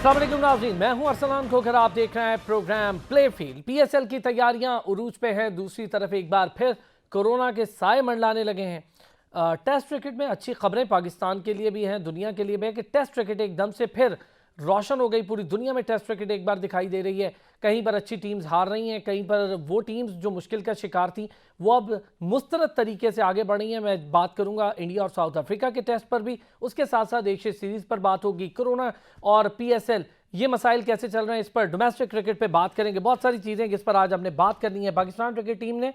अस्सलाम वालेकुम नाज़रीन, मैं हूं अरसलान खोखर। आप देख रहे हैं प्रोग्राम प्ले फील्ड। पीएसएल की तैयारियां उरूज पे हैं। दूसरी तरफ एक बार फिर कोरोना के साए मंडलाने लगे हैं। टेस्ट क्रिकेट में अच्छी खबरें पाकिस्तान के लिए भी हैं, दुनिया के लिए भी है कि टेस्ट क्रिकेट एकदम से फिर रोशन हो गई। पूरी दुनिया में टेस्ट क्रिकेट एक बार दिखाई दे रही है। कहीं पर अच्छी टीम्स हार रही हैं, कहीं पर वो टीम्स जो मुश्किल का शिकार थी वो अब मुस्तरद तरीके से आगे बढ़ रही हैं। मैं बात करूंगा इंडिया और साउथ अफ्रीका के टेस्ट पर भी, उसके साथ साथ एशिया सीरीज पर बात होगी, कोरोना और पीएसएल ये मसाइल कैसे चल रहे हैं इस पर, डोमेस्टिक क्रिकेट पे बात करेंगे। बहुत सारी चीज़ें जिस पर आज हमने बात करनी है। पाकिस्तान क्रिकेट टीम ने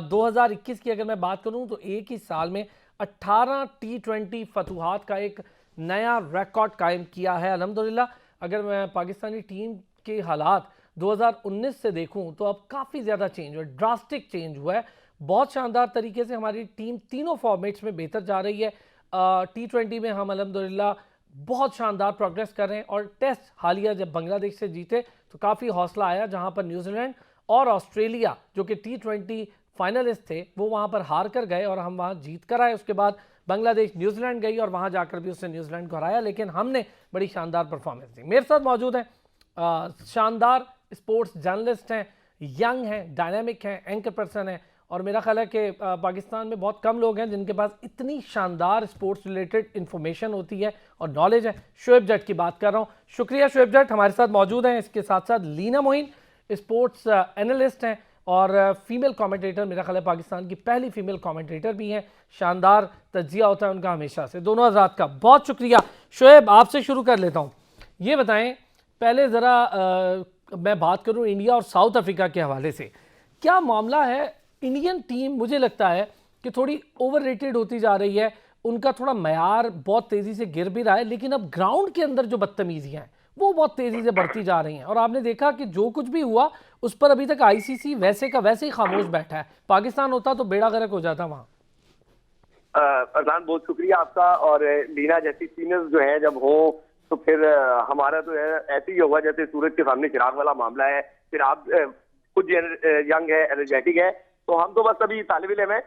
2021 की अगर मैं बात करूं तो एक ही साल में 18 T20 फतूहात का एक नया रिकॉर्ड कायम किया है अल्हम्दुलिल्लाह। अगर मैं पाकिस्तानी टीम के हालात 2019 से देखूं तो अब काफ़ी ज़्यादा चेंज हुआ, ड्रास्टिक चेंज हुआ है। बहुत शानदार तरीके से हमारी टीम तीनों फॉर्मेट्स में बेहतर जा रही है। T20 में हम अल्हम्दुलिल्लाह बहुत शानदार प्रोग्रेस कर रहे हैं। और टेस्ट हालिया जब बांग्लादेश से जीते तो काफ़ी हौसला आया, जहां पर न्यूजीलैंड और ऑस्ट्रेलिया जो कि T20 फाइनलिस्ट थे वो वहां पर हार कर गए और हम वहां जीत कर आए। उसके बाद बांग्लादेश न्यूजीलैंड गई और वहां जाकर भी उसने न्यूजीलैंड को हराया, लेकिन हमने बड़ी शानदार परफॉर्मेंस दी। मेरे साथ मौजूद हैं शानदार स्पोर्ट्स जर्नलिस्ट हैं, यंग हैं, डायनामिक हैं, एंकर पर्सन हैं, और मेरा ख्याल है कि पाकिस्तान में बहुत कम लोग हैं जिनके पास इतनी शानदार स्पोर्ट्स रिलेटेड इंफॉर्मेशन होती है और नॉलेज है। शोएब जट की बात कर रहा हूँ। शुक्रिया शोएब जट हमारे साथ मौजूद हैं। इसके साथ साथ लीना मोइन स्पोर्ट्स एनालिस्ट हैं और फीमेल कमेंटेटर, मेरा ख्याल है पाकिस्तान की पहली फीमेल कमेंटेटर भी हैं। शानदार तज्जिया होता है उनका हमेशा से। दोनों हज़रात का बहुत शुक्रिया। शोएब आपसे शुरू कर लेता हूँ, ये बताएं पहले ज़रा मैं बात करूँ इंडिया और साउथ अफ्रीका के हवाले से, क्या मामला है? इंडियन टीम मुझे लगता है कि थोड़ी ओवररेटेड होती जा रही है। उनका थोड़ा मयार बहुत तेज़ी से गिर भी रहा है, लेकिन अब ग्राउंड के अंदर जो बदतमीजियाँ हैं वो बहुत तेज़ी से बढ़ती जा रही हैं। और आपने देखा कि जो कुछ भी हुआ उस पर अभी तक आईसीसी वैसे का वैसे ही खामोश बैठा है। पाकिस्तान होता तो बेड़ा गर्क हो जाता वहाँ। अरसान बहुत शुक्रिया आपका। और लीना जैसी सीनियर्स जो है जब हो तो फिर हमारा तो ऐसे ही होगा जैसे सूरज के सामने चिराग वाला मामला है। फिर आप खुद यंग है, एनर्जेटिक है, तो हम तो बस अभी तालिब इल्म है।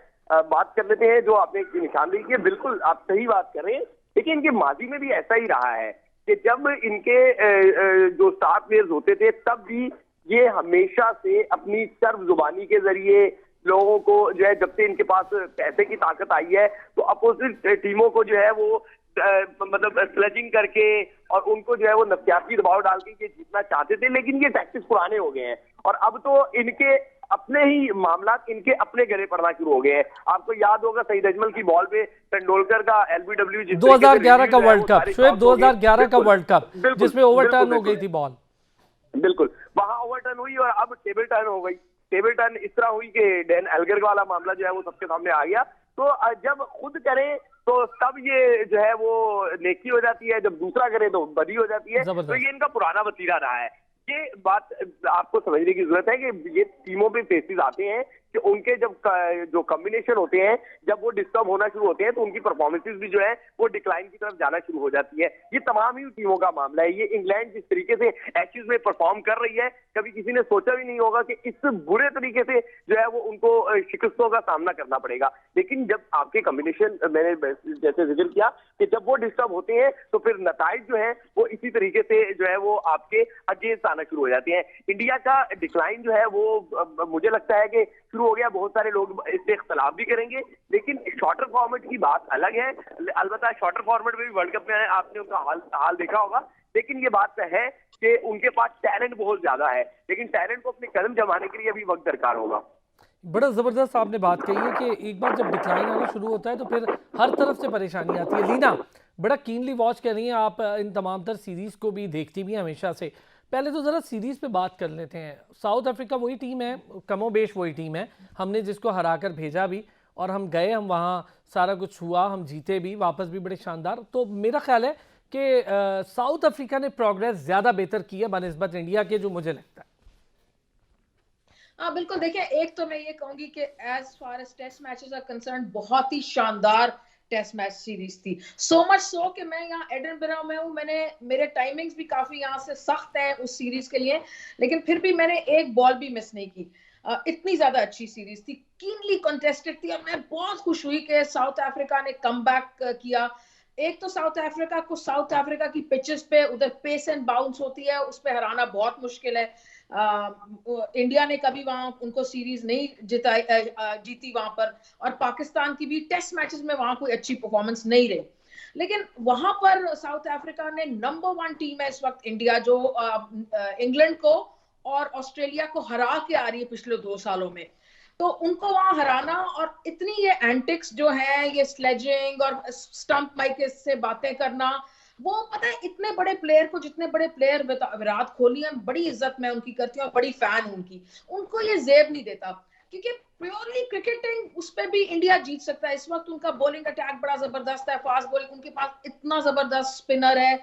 बात कर लेते हैं जो आपने निशानदेही की। बिल्कुल आप सही बात कर रहे हैं, लेकिन इनके माजी में भी ऐसा ही रहा है कि जब इनके जो स्टार प्लेयर्स होते थे तब भी ये हमेशा से अपनी सर्व जुबानी के जरिए लोगों को जो है, जब से इनके पास पैसे की ताकत आई है तो अपोजिट टीमों को जो है वो मतलब स्लेजिंग करके और उनको जो है वो नफ्सियाती दबाव डाल के ये जीतना चाहते थे। लेकिन ये टैक्टिक्स पुराने हो गए हैं और अब तो इनके अपने ही मामला इनके अपने गले पड़ना शुरू हो गए हैं। आपको याद होगा सईद अजमल की बॉल पे तेंदुलकर का एलबीडब्ल्यू 2011 का वर्ल्ड कप, शोएब 2011 का वर्ल्ड कप जिसमें ओवरटर्न हो गई थी बॉल। बिल्कुल, वहां ओवरटर्न हुई और अब टेबल टर्न हो गई। टेबल टर्न इस तरह हुई कि डैन एल्गर वाला मामला जो है वो सबके सामने आ गया। तो जब खुद करें तो तब ये जो है वो नेकी हो जाती है, जब दूसरा करे तो बदी हो जाती है। तो ये इनका पुराना वतीरा रहा है। ये बात आपको समझने की जरूरत है कि ये टीमों पे फेसेस आते हैं कि उनके जब जो कॉम्बिनेशन होते हैं जब वो डिस्टर्ब होना शुरू होते हैं तो उनकी परफॉर्मेंसेस भी जो है वो डिक्लाइन की तरफ जाना शुरू हो जाती है। ये तमाम ही टीमों का मामला है। ये इंग्लैंड जिस तरीके से एशेज में परफॉर्म कर रही है, कभी किसी ने सोचा भी नहीं होगा कि इस बुरे तरीके से जो है वो उनको शिकस्तों का सामना करना पड़ेगा। लेकिन जब आपके कॉम्बिनेशन, मैंने जैसे जिक्र किया कि जब वो डिस्टर्ब होते हैं तो फिर नताइज जो है वो इसी तरीके से जो है वो आपके अगेंस्ट आना शुरू हो जाते हैं। इंडिया का डिक्लाइन जो है वो मुझे लगता है कि शुरू हो गया। बहुत सारे लोग इससे इख्तलाफ भी करेंगे, लेकिन शॉर्टर फॉर्मेट की बात अलग है। अलबत्ता शॉर्टर फॉर्मेट में भी वर्ल्ड कप में आपने उनका हाल देखा होगा। लेकिन ये बात है कि उनके पास टैलेंट बहुत ज्यादा है, लेकिन टैलेंट को अपने कदम जमाने के लिए अभी वक्त दरकार होगा। बड़ा ज़बरदस्त आपने बात कही है कि एक बार जब डिक्लाइन आना शुरू होता है तो फिर हर तरफ से परेशानी आती है। लीना बड़ा कीनली वॉच कर रही हैं आप, इन तमाम तर सीरीज़ को भी देखती भी हैं हमेशा से। पहले तो ज़रा सीरीज़ पे बात कर लेते हैं। साउथ अफ्रीका वही टीम है, कमोबेश वही टीम है, हमने जिसको हरा कर भेजा भी और हम गए, हम वहाँ सारा कुछ हुआ, हम जीते भी, वापस भी बड़े शानदार। तो मेरा ख्याल है कि साउथ अफ्रीका ने प्रोग्रेस ज़्यादा बेहतर की है बनिस्बत इंडिया के, जो मुझे लगता है। हाँ बिल्कुल, देखिए एक तो मैं ये कहूंगी कि as far as test matches are concern बहुत ही शानदार टेस्ट मैच सीरीज थी। सो मच सो कि मैं यहाँ एडिनबरा में हूँ, मेरे टाइमिंग्स भी काफी यहाँ से सख्त हैं उस सीरीज के लिए, लेकिन फिर भी मैंने एक बॉल भी मिस नहीं की। इतनी ज्यादा अच्छी सीरीज थी, कीनली कंटेस्टेड थी और मैं बहुत खुश हुई कि साउथ अफ्रीका ने कमबैक किया। एक तो साउथ अफ्रीका की पिचेस पे उधर पेस एंड बाउंस होती है, उस पे हराना बहुत मुश्किल है। इंडिया ने कभी वहां उनको सीरीज नहीं जीती वहां पर, और पाकिस्तान की भी टेस्ट मैचेस में वहां कोई अच्छी परफॉर्मेंस नहीं रही। लेकिन वहां पर साउथ अफ्रीका ने नंबर 1 टीम है इस वक्त इंडिया, जो इंग्लैंड को और ऑस्ट्रेलिया को हरा के आ रही है पिछले 2 सालों में। तो उनको वहां हराना, और इतनी ये एंटिक्स जो है, ये स्लेजिंग और स्टंप माइक से बातें करना, वो पता है इतने बड़े प्लेयर को, जितने बड़े प्लेयर विराट कोहली है, बड़ी इज्जत मैं उनकी करती हूँ, बड़ी फैन हूं उनकी, उनको ये जेब नहीं देता, क्योंकि प्योरली क्रिकेटिंग उस पर भी इंडिया जीत सकता है। इस वक्त उनका बॉलिंग अटैक बड़ा जबरदस्त है, फास्ट बॉलिंग, उनके पास इतना जबरदस्त स्पिनर है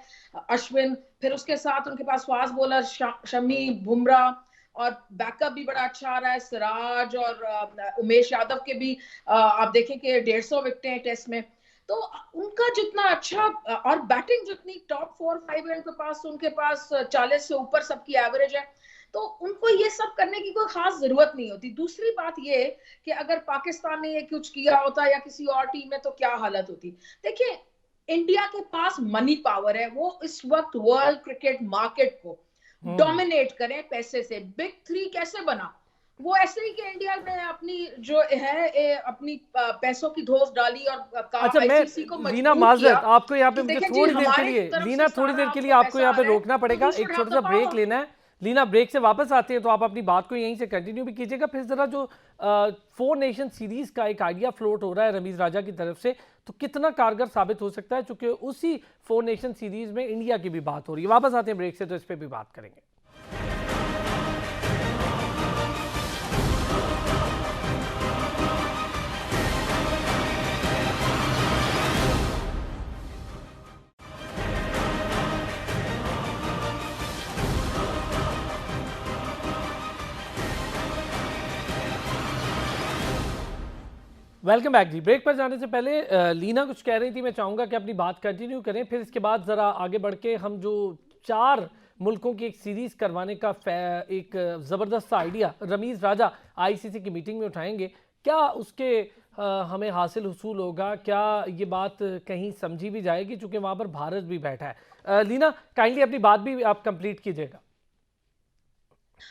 अश्विन, फिर उसके साथ उनके पास फास्ट बॉलर शमी, बुमराह, और बैकअप भी बड़ा अच्छा आ रहा है, सिराज और उमेश यादव के भी आप देखें कि 150 विकेटें हैं टेस्ट में। तो उनका जितना अच्छा, और बैटिंग जितनी टॉप 4-5 उनके पास 40 से ऊपर सबकी एवरेज है, तो उनको ये सब करने की कोई खास जरूरत नहीं होती। दूसरी बात ये कि अगर पाकिस्तान ने ये कुछ किया होता या किसी और टीम में, तो क्या हालत होती। देखिए, इंडिया के पास मनी पावर है, वो इस वक्त वर्ल्ड क्रिकेट मार्केट को डोमिनेट करें पैसे से। बिग 3 कैसे बना? वो ऐसे ही कि इंडिया ने अपनी जो है अपनी पैसों की धोस डाली और अच्छा, मैं आईसीसी को लीना मजबूर माजरत, किया आपको यहाँ पे कि मुझे देखें जी, थोड़ी देर के हमारी लिए तरफ लीना, से थोड़ी देर सारा के लिए आपको आपको पैसा यहाँ आ पे रहा है, रोकना तो पड़ेगा, we should एक have छोटा the सा ब्रेक power। लेना है। लीना, ब्रेक से वापस आते हैं तो आप अपनी बात को यहीं से कंटिन्यू भी कीजिएगा। फिर जरा जो 4 नेशन सीरीज का एक आइडिया फ्लोट हो रहा है रमीज राजा की तरफ से, तो कितना कारगर साबित हो सकता है, चूंकि उसी 4 नेशन सीरीज में इंडिया की भी बात हो रही है। वापस आते हैं ब्रेक से तो इस पर भी बात करेंगे। वेलकम बैक जी। ब्रेक पर जाने से पहले लीना कुछ कह रही थी, मैं चाहूँगा कि अपनी बात कंटिन्यू करें, फिर इसके बाद ज़रा आगे बढ़ के हम जो 4 मुल्कों की एक सीरीज़ करवाने का एक ज़बरदस्त सा आइडिया रमीज़ राजा आईसीसी की मीटिंग में उठाएंगे, क्या उसके हमें हासिल हुसूल होगा, क्या ये बात कहीं समझी भी जाएगी, चूँकि वहाँ पर भारत भी बैठा है। लीना, काइंडली अपनी बात भी आप कंप्लीट कीजिएगा।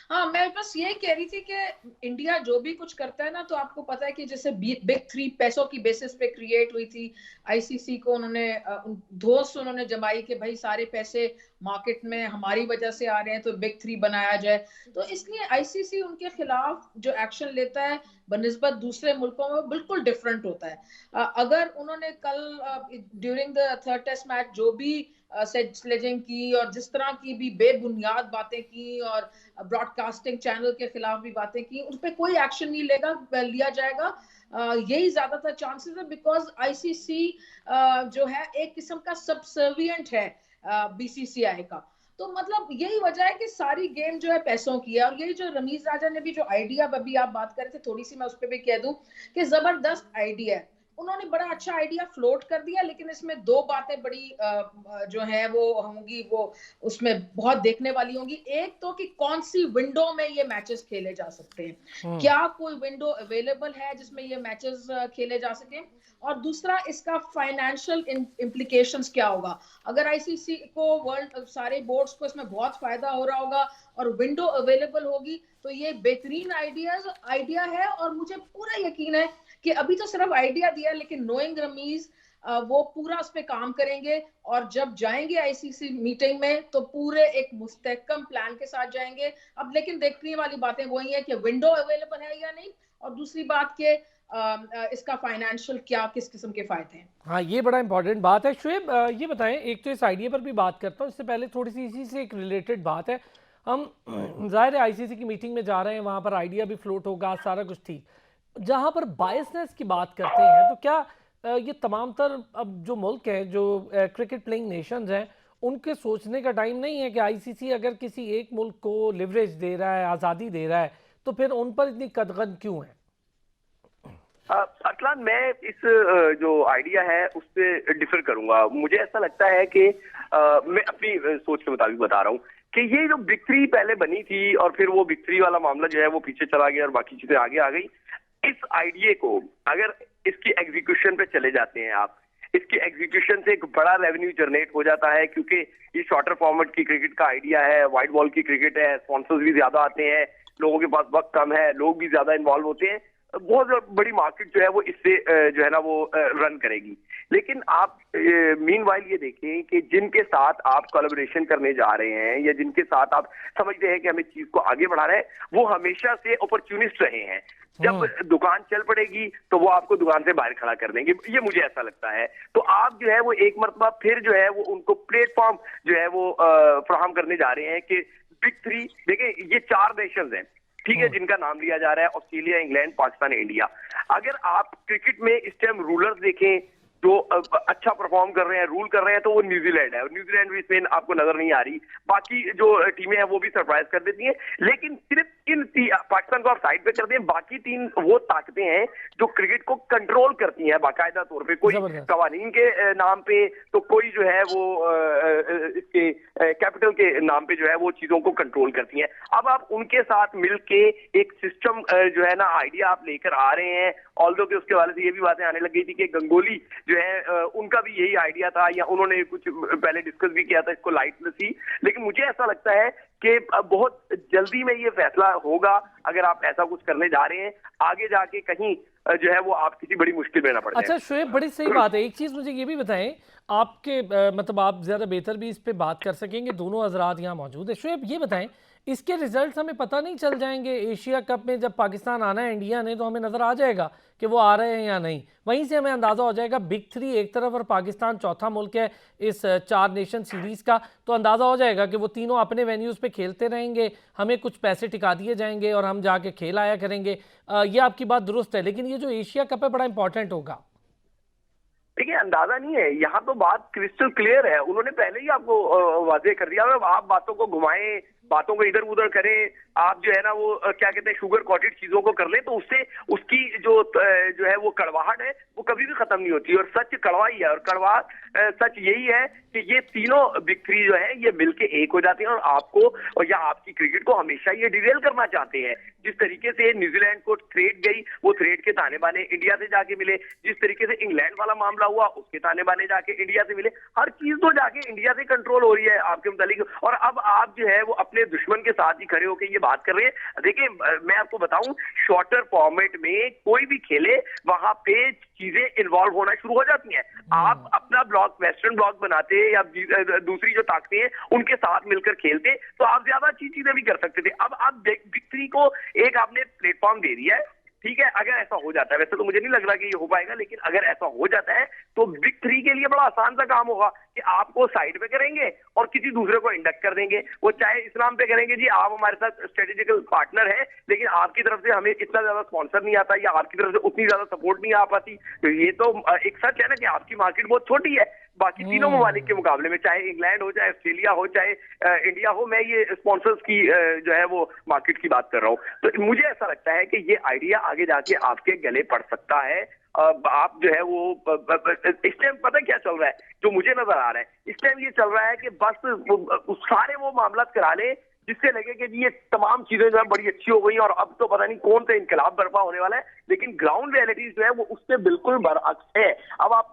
हाँ, मैं बस ये कह रही थी कि इंडिया जो भी कुछ करता है ना, तो आपको पता है कि जैसे बिग 3 पैसों की बेसिस पे क्रिएट हुई थी। आईसीसी को उन्होंने धोस उन्होंने जमाई कि भाई सारे पैसे मार्केट में हमारी वजह से आ रहे हैं, तो बिग 3 बनाया जाए। तो इसलिए आईसीसी उनके खिलाफ जो एक्शन लेता है बनिस्बत दूसरे मुल्कों में बिल्कुल डिफरेंट होता है। अगर उन्होंने कल during the 3rd test match जो भी स्लेजिंग की और जिस तरह की भी बेबुनियाद बातें की और ब्रॉडकास्टिंग चैनल के खिलाफ भी बातें की, उस पर कोई एक्शन नहीं लिया जाएगा। यही ज्यादातर चांसेस है, बिकॉज आईसीसी जो है एक किस्म का सबसर्विएंट है बीसीसीआई का। तो मतलब यही वजह है कि सारी गेम जो है पैसों की है। और यही जो रमीज राजा ने भी जो आइडिया अभी आप बात कर रहे थे, थोड़ी सी मैं उस पर भी कह दूं कि जबरदस्त आइडिया है, उन्होंने बड़ा अच्छा आइडिया फ्लोट कर दिया। लेकिन इसमें 2 बातें बड़ी जो है वो होंगी, वो उसमें बहुत देखने वाली होंगी। एक तो कि कौन सी विंडो में ये मैचेस खेले जा सकते हैं, क्या कोई विंडो अवेलेबल है जिसमें ये मैचेस खेले जा सके, और दूसरा इसका फाइनेंशियल इम्प्लीकेशंस क्या होगा। अगर आईसीसी को वर्ल्ड सारे बोर्ड्स को इसमें बहुत फायदा हो रहा होगा और विंडो अवेलेबल होगी, तो ये बेहतरीन आइडिया है। और मुझे पूरा यकीन है कि अभी तो सिर्फ आइडिया दिया, लेकिन नोइंग रमीज वो पूरा उस पर काम करेंगे, और जब जाएंगे आईसीसी मीटिंग में तो पूरे एक मुस्तहकम प्लान के साथ जाएंगे। अब लेकिन देखने वाली बातें वही है कि विंडो अवेलेबल है या नहीं, और दूसरी बात के इसका फाइनेंशियल क्या, किस किस्म के फायदे हैं। हाँ, ये बड़ा इंपॉर्टेंट बात है। शुएब, ये बताएं, एक तो इस आइडिया पर भी बात करता हूँ, इससे पहले थोड़ी सी इसी से एक रिलेटेड बात है। हम जाहिर है आईसीसी की मीटिंग में जा रहे हैं, वहाँ पर आइडिया भी फ्लोट होगा, सारा कुछ ठीक। जहाँ पर बायसनेस की बात करते हैं, तो क्या ये तमाम तर अब जो मुल्क हैं, जो क्रिकेट प्लेइंग नेशंस हैं, उनके सोचने का टाइम नहीं है कि आईसीसी अगर किसी एक मुल्क को लिवरेज दे रहा है, आज़ादी दे रहा है, तो फिर उन पर इतनी कदगन क्यों है? अरसलान, मैं इस जो आइडिया है उस पर डिफर करूंगा। मुझे ऐसा लगता है कि मैं अपनी सोच के मुताबिक बता रहा हूँ कि ये जो बिग 3 पहले बनी थी और फिर वो बिग 3 वाला मामला जो है वो पीछे चला गया और बाकी चीजें आगे आ गई। इस आइडिया को अगर इसकी एग्जीक्यूशन पे चले जाते हैं आप, इसके एग्जीक्यूशन से एक बड़ा रेवेन्यू जनरेट हो जाता है, क्योंकि ये शॉर्टर फॉर्मेट की क्रिकेट का आइडिया है, व्हाइट बॉल की क्रिकेट है, स्पॉन्सर्स भी ज्यादा आते हैं, लोगों के पास वक्त कम है, लोग भी ज्यादा इन्वॉल्व होते हैं, बहुत बड़ी मार्केट जो है वो इससे जो है ना वो रन करेगी। लेकिन आप मीनवाइल ये देखें कि जिनके साथ आप कोलैबोरेशन करने जा रहे हैं या जिनके साथ आप समझते हैं कि हमें चीज को आगे बढ़ा रहे हैं, वो हमेशा से अपॉर्चुनिस्ट रहे हैं। जब दुकान चल पड़ेगी तो वो आपको दुकान से बाहर खड़ा कर देंगे, ये मुझे ऐसा लगता है। तो आप जो है वो एक मरतबा फिर जो है वो उनको प्लेटफॉर्म जो है वो फराहम करने जा रहे हैं कि बिग थ्री, देखें ये 4 नेशंस हैं, ठीक है, जिनका नाम लिया जा रहा है ऑस्ट्रेलिया, इंग्लैंड, पाकिस्तान, इंडिया। अगर आप क्रिकेट में इस टाइम रूलर्स देखें जो अच्छा परफॉर्म कर रहे हैं, रूल कर रहे हैं, तो वो न्यूजीलैंड है, और न्यूजीलैंड भी इसमें आपको नजर नहीं आ रही। बाकी जो टीमें हैं वो भी सरप्राइज कर देती हैं, लेकिन सिर्फ इन पाकिस्तान को आप साइड पे कर दें, बाकी 3 वो ताकतें हैं जो क्रिकेट को कंट्रोल करती हैं बाकायदा तौर पे, कोई कवानीन के नाम पे, तो कोई जो है वो इसके कैपिटल के नाम पे जो है वो चीजों को कंट्रोल करती हैं। अब आप उनके साथ मिलके एक सिस्टम जो है ना आइडिया आप लेकर आ रहे हैं, ऑल्दो कि उसके वाले से ये भी बातें आने लग गई थी कि गंगोली जो है उनका भी यही आइडिया था, या उन्होंने कुछ पहले डिस्कस भी किया था इसको लाइट सी। लेकिन मुझे ऐसा लगता है कि बहुत जल्दी में ये फैसला होगा, अगर आप ऐसा कुछ करने जा रहे हैं, आगे जाके कहीं जो है वो आप किसी बड़ी मुश्किल में ना पड़ जाए। अच्छा शोएब, बड़ी सही बात है। एक चीज़ मुझे ये भी बताएं, आपके मतलब आप ज़्यादा बेहतर भी इस पे बात कर सकेंगे, दोनों हजरात यहाँ मौजूद है। शोएब ये बताएं, इसके रिजल्ट्स हमें पता नहीं चल जाएंगे एशिया कप में? जब पाकिस्तान आना है इंडिया ने तो हमें नज़र आ जाएगा कि वो आ रहे हैं या नहीं, वहीं से हमें अंदाज़ा हो जाएगा। बिग थ्री एक तरफ और पाकिस्तान चौथा मुल्क है इस 4 नेशन सीरीज़ का, तो अंदाज़ा हो जाएगा कि वो तीनों अपने वेन्यूज़ पे खेलते रहेंगे, हमें कुछ पैसे टिका दिए जाएंगे और हम जाके खेल आया करेंगे। ये आपकी बात दुरुस्त है, लेकिन ये जो एशिया कप है बड़ा इंपॉर्टेंट होगा। देखिए, अंदाजा नहीं है, यहाँ तो बात क्रिस्टल क्लियर है, उन्होंने पहले ही आपको वाजे कर दिया। आप बातों को घुमाएं, बातों को इधर उधर करें, आप जो है ना वो क्या कहते हैं शुगर कोटेड चीजों को कर लें, तो उससे उसकी जो है वो कड़वाहट है वो कभी भी खत्म नहीं होती। और सच कड़वा ही है, और कड़वा सच यही है कि ये तीनों बिग थ्री जो है ये मिलके एक हो जाते हैं और आपको और या आपकी क्रिकेट को हमेशा ये डिरेल करना चाहते हैं। जिस तरीके से न्यूजीलैंड को थ्रेट गई, वो थ्रेट के ताने बाने इंडिया से जाके मिले, जिस तरीके से इंग्लैंड वाला मामला हुआ उसके ताने बाने जाके इंडिया से मिले, हर चीज तो जाके इंडिया से कंट्रोल हो रही है आपके मुतालिक। और अब आप जो है वो अपने दुश्मन के साथ ही खड़े होकर ये बात कर रहे हैं। देखिए, मैं आपको बताऊं, शॉर्टर फॉर्मेट में कोई भी खेले वहां पे चीजें इन्वॉल्व होना शुरू हो जाती हैं। आप अपना ब्लॉक वेस्टर्न ब्लॉक बनाते या दूसरी जो ताकतें हैं उनके साथ मिलकर खेलते तो आप ज्यादा अच्छी चीजें भी कर सकते थे। अब आप बिग थ्री को एक आपने प्लेटफॉर्म दे दिया है, ठीक है। अगर ऐसा हो जाता है, वैसे तो मुझे नहीं लग रहा कि ये हो पाएगा, लेकिन अगर ऐसा हो जाता है तो बिग थ्री के लिए बड़ा आसान सा काम होगा कि आपको साइड पे करेंगे और किसी दूसरे को इंडक्ट कर देंगे। वो चाहे इस्लाम पे करेंगे, जी आप हमारे साथ स्ट्रेटेजिकल पार्टनर हैं, लेकिन आपकी तरफ से हमें इतना ज्यादा स्पॉन्सर नहीं आता या आपकी तरफ से उतनी ज्यादा सपोर्ट नहीं आ पाती। तो ये तो एक सच है ना कि आपकी मार्केट बहुत छोटी है बाकी तीनों ममालिक के मुकाबले में, चाहे इंग्लैंड हो, चाहे ऑस्ट्रेलिया हो, चाहे इंडिया हो। मैं ये स्पॉन्सर्स की जो है वो मार्केट की बात कर रहा हूँ। तो मुझे ऐसा लगता है कि ये आइडिया आगे जाके आपके गले पड़ सकता है। आप जो है वो इस टाइम पता क्या चल रहा है, जो मुझे नजर आ रहा है इस टाइम ये चल रहा है कि बस सारे वो मामला करा ले जिससे लगे कि ये तमाम चीजें जो है बड़ी अच्छी हो गई और अब तो पता नहीं कौन सा इनकलाब बर्पा होने वाला है। लेकिन ग्राउंड रियलिटी जो है वो उससे बिल्कुल बरअक्स है। अब आप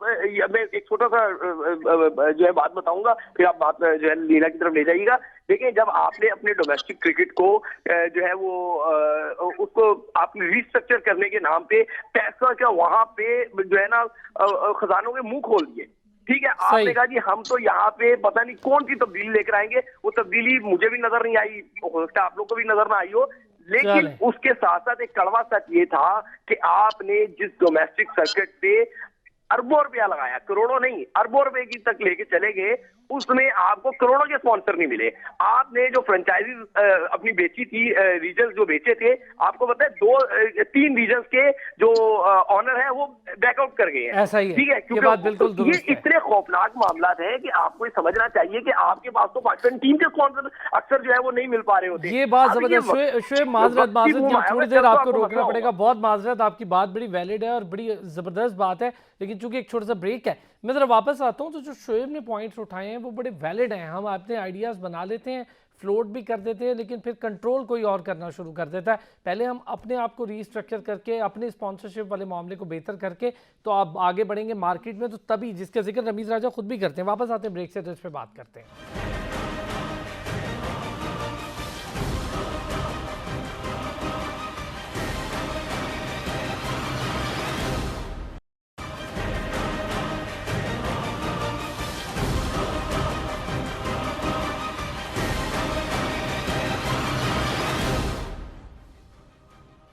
मैं एक छोटा सा जो है बात बताऊंगा, फिर आप बात जो है लीला की तरफ ले जाइएगा। देखिए, जब आपने अपने डोमेस्टिक क्रिकेट को जो है वो उसको आपने रिस्ट्रक्चर करने के नाम पे पैसा क्या वहां पे जो है ना खजानों के मुंह खोल दिए, ठीक है। आपने कहा जी हम तो यहाँ पे पता नहीं कौन सी तब्दीली लेकर आएंगे, वो तब्दीली मुझे भी नजर नहीं आई, हो सकता है आप लोग को भी नजर ना आई हो। लेकिन उसके साथ साथ एक कड़वा सच ये था कि आपने जिस डोमेस्टिक सर्किट पे अरबों रुपया लगाया, करोड़ों नहीं अरबों रुपए की तक लेके चले गए, उसमें आपको करोड़ों के स्पॉन्सर नहीं मिले। आपने जो फ्रेंचाइजी अपनी बेची थी, रीजन जो बेचे थे, आपको पता है 3 रीजन के जो ऑनर है वो बैकआउट कर गए हैं। ऐसा ही है, ठीक है, ये बात बिल्कुल दुरुस्त है। ये इतने खौफनाक मामला है कि आपको समझना चाहिए कि आपके पास तो पाकिस्तान टीम के स्पॉन्सर अक्सर जो है वो नहीं मिल पा रहे होते। ये बात जबरदस्त। शोएब माजरत यहाँ थोड़ी देर आपको रोकना पड़ेगा, बहुत माजरत, आपकी बात बड़ी वैलिड है और बड़ी जबरदस्त बात है, लेकिन चूंकि एक छोटा सा ब्रेक है, मैं ज़रा वापस आता हूँ। तो जो शोएब ने पॉइंट्स उठाए हैं वो बड़े वैलिड हैं। हम अपने आइडियाज़ बना लेते हैं, फ्लोट भी कर देते हैं, लेकिन फिर कंट्रोल कोई और करना शुरू कर देता है। पहले हम अपने आप को रीस्ट्रक्चर करके, अपने स्पॉन्सरशिप वाले मामले को बेहतर करके तो आप आगे बढ़ेंगे मार्केट में, तो तभी, जिसका जिक्र रमीज़ राजा खुद भी करते हैं। वापस आते हैं ब्रेक से, तो इस पर बात करते हैं।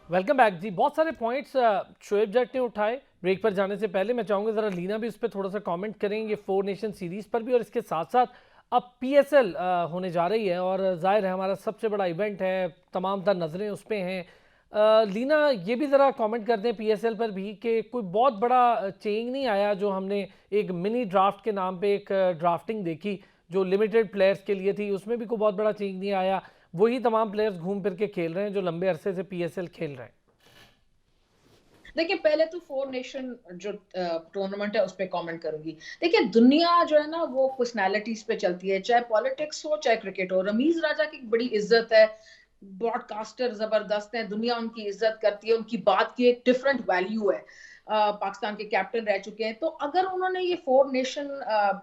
वेलकम बैक जी। बहुत सारे पॉइंट्स शोएब जट ने उठाए। ब्रेक पर जाने से पहले मैं चाहूँगा ज़रा लीना भी इस पर थोड़ा सा कमेंट करेंगे, 4 नेशन सीरीज़ पर भी, और इसके साथ साथ अब PSL होने जा रही है और जाहिर है हमारा सबसे बड़ा इवेंट है, तमाम तर नज़रें उस पर हैं। लीना ये भी ज़रा कमेंट कर दें PSL पर भी कि कोई बहुत बड़ा चेंज नहीं आया। जो हमने एक मिनी ड्राफ्ट के नाम पे एक ड्राफ्टिंग देखी जो लिमिटेड प्लेयर्स के लिए थी, उसमें भी कोई बहुत बड़ा चेंज नहीं आया। वही तमाम प्लेयर्स घूम फिर के खेल रहे हैं जो लंबे अरसे से PSL खेल रहे हैं। देखिए, पहले तो 4 नेशन जो टूर्नामेंट है उस पर कमेंट करूंगी। देखिए, दुनिया जो है ना वो पर्सनालिटीज पे चलती है, चाहे पॉलिटिक्स हो चाहे क्रिकेट हो। रमीज राजा की बड़ी इज्जत है, ब्रॉडकास्टर जबरदस्त है, दुनिया उनकी इज्जत करती है, उनकी बात की एक डिफरेंट वैल्यू है। पाकिस्तान के कैप्टन रह चुके हैं, तो अगर उन्होंने ये 4 नेशन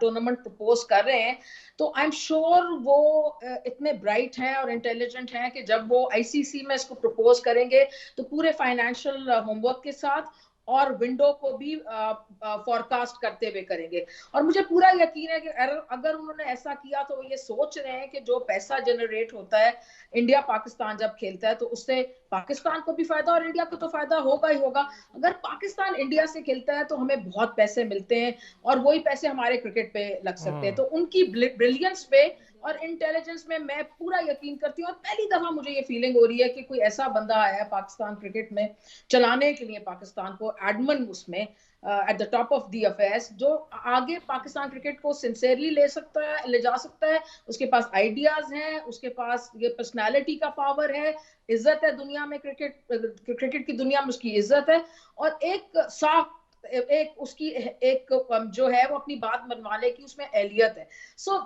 टूर्नामेंट प्रपोज कर रहे हैं तो आई एम श्योर वो इतने ब्राइट हैं और इंटेलिजेंट हैं कि जब वो ICC में इसको प्रपोज करेंगे तो पूरे फाइनेंशियल होमवर्क के साथ और विंडो को भी फॉरकास्ट करते हुए करेंगे। और मुझे पूरा यकीन है कि अगर उन्होंने ऐसा किया तो वो ये सोच रहे हैं कि जो पैसा जनरेट होता है इंडिया पाकिस्तान जब खेलता है तो उससे पाकिस्तान को भी फायदा और इंडिया को तो फायदा होगा ही होगा। अगर पाकिस्तान इंडिया से खेलता है तो हमें बहुत पैसे मिलते हैं और वही पैसे हमारे क्रिकेट पे लग सकते हैं। तो उनकी ब्रिलियंस पे और इंटेलिजेंस में मैं पूरा यकीन करती हूँ। और पहली दफा मुझे ये फीलिंग हो रही है कि कोई ऐसा बंदा आया है पाकिस्तान क्रिकेट में चलाने के लिए पाकिस्तान को, एडमन उसमें at the top of the affairs, जो आगे पाकिस्तान क्रिकेट को सिंसियरली ले जा सकता है। उसके पास आइडियाज हैं, उसके पास ये पर्सनालिटी का पावर है, इज्जत है दुनिया में, क्रिकेट की दुनिया में उसकी इज्जत है। और एक साफ एक उसकी एक जो है वो अपनी बात मनवाने की उसमें एहलियत है।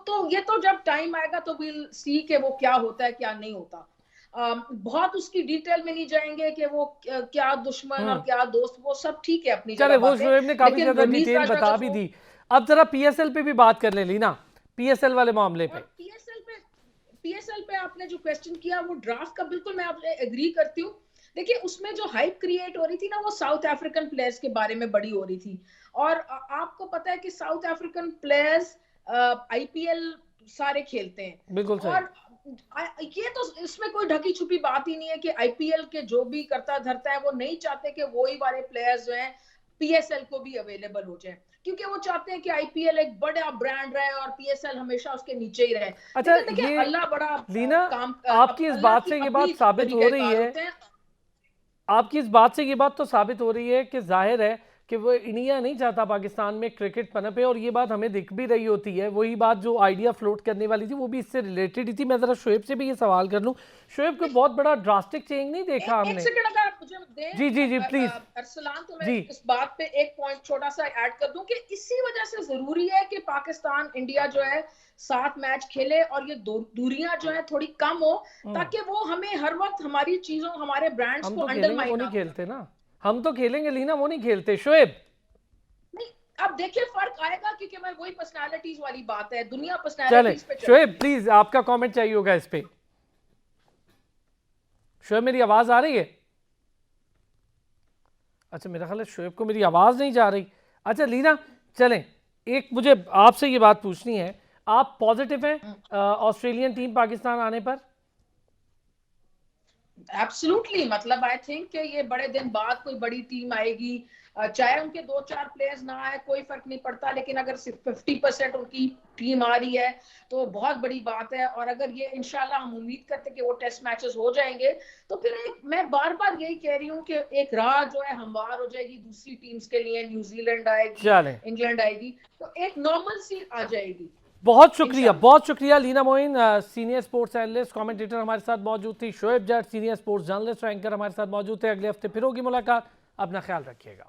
तो ये तो जब टाइम आएगा तो विल सी कि वो क्या होता है क्या नहीं होता। बहुत उसकी डिटेल में नहीं जाएंगे कि वो क्या दुश्मन और क्या दोस्त, वो सब ठीक है अपनी जगह। वो शोएब ने काफी ज्यादा डिटेल बता भी दी। अब जरा PSL पे भी बात कर ले लीना, PSL वाले मामले पे। PSL पे आपने जो क्वेश्चन किया वो ड्राफ्ट का, बिल्कुल मैं आपसे एग्री करती हूँ। देखिए, उसमें जो हाइप क्रिएट हो रही थी ना वो साउथ अफ्रीकन प्लेयर्स के बारे में बड़ी हो रही थी। और आपको पता है कि साउथ अफ्रीकन प्लेयर्स IPL सारे खेलते हैं। बिल्कुल सही। और ये तो इसमें कोई ढकी छुपी बात ही नहीं है कि IPL के जो भी करता धरता है वो नहीं चाहते कि वही वाले प्लेयर्स जो हैं PSL को भी अवेलेबल हो जाए, क्योंकि वो चाहते हैं कि IPL एक बड़ा ब्रांड रहे और PSL हमेशा उसके नीचे ही रहे। अच्छा, ये अल्लाह बड़ा लीना, काम, आपकी इस बात से ये बात साबित हो रही है, आपकी इस बात से ये बात तो साबित हो रही है कि जाहिर है कि वो इंडिया नहीं चाहता पाकिस्तान में क्रिकेट पनपे, और ये बात हमें दिख भी रही होती है। वही बात जो आइडिया फ्लोट करने वाली थी वो भी इससे रिलेटेड ही थी। मैं जरा शोएब से भी ये सवाल कर लूं, शोएब को बहुत बड़ा ड्रास्टिक चेंज नहीं देखा हमने। एक सेकंड अगर आप मुझे दें, जी प्लीज अरसलान, तो मैं इस बात पे एक पॉइंट छोटा सा ऐड कर दूं कि इसी वजह से जरूरी है कि पाकिस्तान इंडिया जो है 7 मैच खेले और ये दूरियां जो है थोड़ी कम हो, ताकि वो हमें हर वक्त हमारी चीजों, हमारे ब्रांड्स को अंडरमाइन ना खेलते ना। हम तो खेलेंगे लीना, वो नहीं खेलते। शोएब नहीं, अब देखिए फर्क आएगा, क्योंकि मैं वही पर्सनालिटीज वाली बात है, दुनिया पर्सनालिटीज पे। शोएब प्लीज आपका कमेंट चाहिए होगा इस पे। शोएब मेरी आवाज आ रही है? अच्छा, मेरा ख्याल है शोएब को मेरी आवाज नहीं जा रही। अच्छा लीना, चलें, एक मुझे आपसे ये बात पूछनी है, आप पॉजिटिव हैं ऑस्ट्रेलियन टीम पाकिस्तान आने पर? एब्सोल्युटली, मतलब आई थिंक कि ये बड़े दिन बाद कोई बड़ी टीम आएगी, चाहे उनके 2-4 प्लेयर्स ना आए कोई फर्क नहीं पड़ता, लेकिन अगर सिर्फ 50% उनकी टीम आ रही है तो बहुत बड़ी बात है। और अगर ये इंशाल्लाह हम उम्मीद करते हैं कि वो टेस्ट मैचेस हो जाएंगे तो फिर मैं बार बार यही कह रही हूँ कि एक राह जो है हमवार हो जाएगी दूसरी टीम्स के लिए। न्यूजीलैंड आएगी, इंग्लैंड आएगी, तो एक नॉर्मल सी आ जाएगी। बहुत शुक्रिया Leena Moin, senior sports analyst, commentator हमारे साथ मौजूद थी। Shoaib Jatt, senior sports journalist और एंकर हमारे साथ मौजूद थे। अगले हफ्ते फिर होगी मुलाकात, अपना ख्याल रखिएगा।